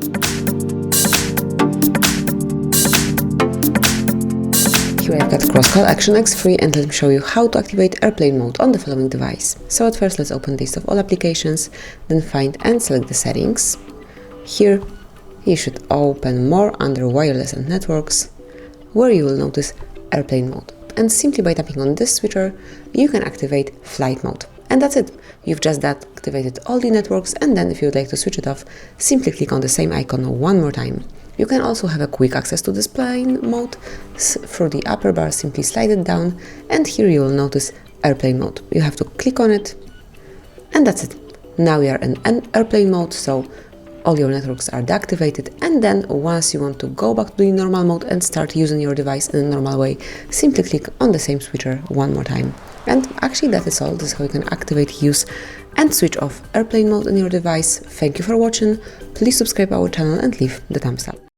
Here I've got CROSSCALL Action X3 and let me show you how to activate airplane mode on the following device. So at first let's open list of all applications, then find and select the settings. Here you should open more under wireless and networks, where you will notice airplane mode. And simply by tapping on this switcher, you can activate flight mode. And that's it. You've just activated all the networks, and then if you would like to switch it off, simply click on the same icon one more time. You can also have a quick access to this plane mode. Through the upper bar, simply slide it down, and here you will notice airplane mode. You have to click on it, and that's it. Now we are in an airplane mode, so all your networks are deactivated, and then once you want to go back to the normal mode and start using your device in a normal way, simply click on the same switcher one more time. And actually that is all. This is how you can activate, use and switch off airplane mode in your device. Thank you for watching. Please subscribe our channel and leave the thumbs up.